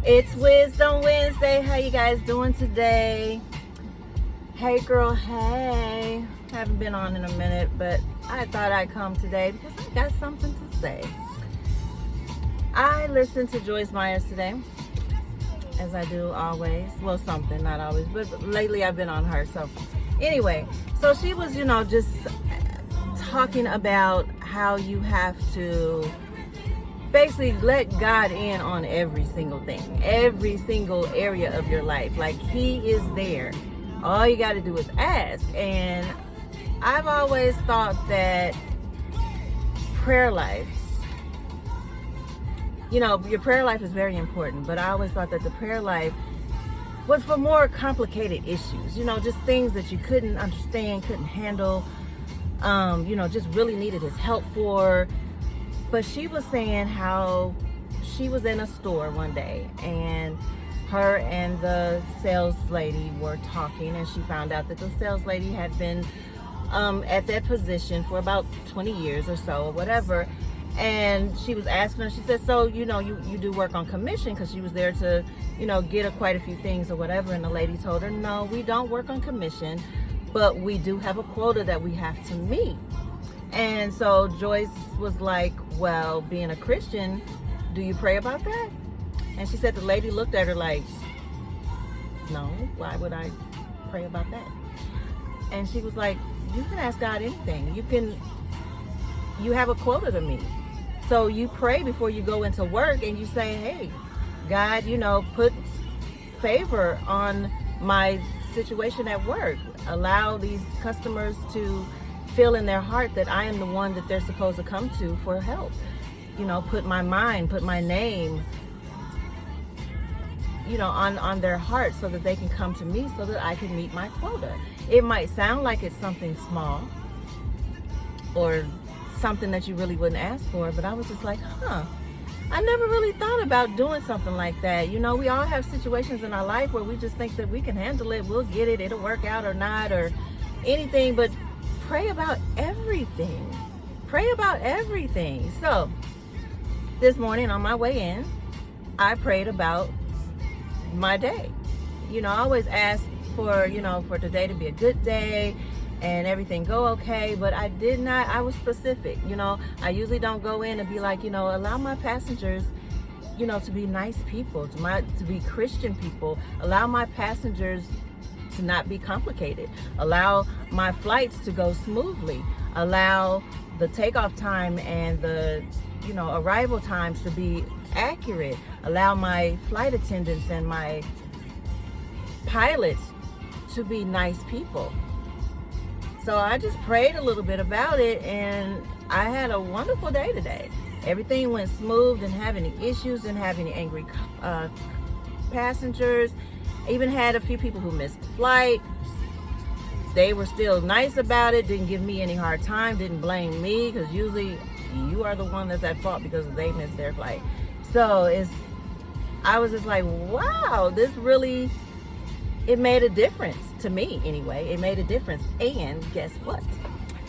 It's Wisdom Wednesday. How you guys doing today? Hey girl, hey. Haven't been on in a minute, but I thought I'd come today because I got something to say. I listened to Joyce Myers today, as I do always. Well, something, not always, but lately I've been on her. So anyway, so she was, just talking about how you have to basically let God in on every single thing, every single area of your life. Like, He is there. All you got to do is ask. And I've always thought that prayer life, your prayer life is very important, but I always thought that the prayer life was for more complicated issues, just things that you couldn't understand, couldn't handle, just really needed His help for. But she was saying how she was in a store one day and her and the sales lady were talking, and she found out that the sales lady had been at that position for about 20 years or so or whatever. And she was asking her, she said, so, you do work on commission, because she was there to, get quite a few things or whatever. And the lady told her, no, we don't work on commission, but we do have a quota that we have to meet. And so Joyce was like, well, being a Christian, do you pray about that? And she said the lady looked at her like, no, why would I pray about that? And she was like, you can ask God anything. You have a quota to meet. So you pray before you go into work and you say, hey, God, put favor on my situation at work. Allow these customers to feel in their heart that I am the one that they're supposed to come to for help. Put my mind, put my name, on their heart so that they can come to me so that I can meet my quota. It might sound like it's something small or something that you really wouldn't ask for, but I was just like, I never really thought about doing something like that. We all have situations in our life where we just think that we can handle it, we'll get it, it'll work out or not, or anything, but pray about everything. Pray about everything. So this morning on my way in, I prayed about my day. I always ask for today to be a good day and everything go okay, but I did not. I was specific. I usually don't go in and be like, allow my passengers, to be nice people, to be Christian people. Allow my passengers to not be complicated. Allow my flights to go smoothly. Allow the takeoff time and the arrival times to be accurate. Allow my flight attendants and my pilots to be nice people. So I just prayed a little bit about it, and I had a wonderful day today. Everything went smooth, didn't have any issues, didn't have any angry passengers. Even had a few people who missed the flight. They were still nice about it, didn't give me any hard time, didn't blame me, because usually you are the one that's at fault because they missed their flight. So I was just like, wow, this really, it made a difference to me anyway. It made a difference. And guess what?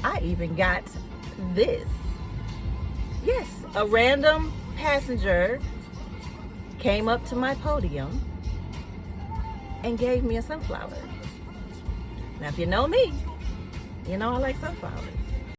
I even got this. Yes, a random passenger came up to my podium and gave me a sunflower. Now, if you know me, I like sunflowers.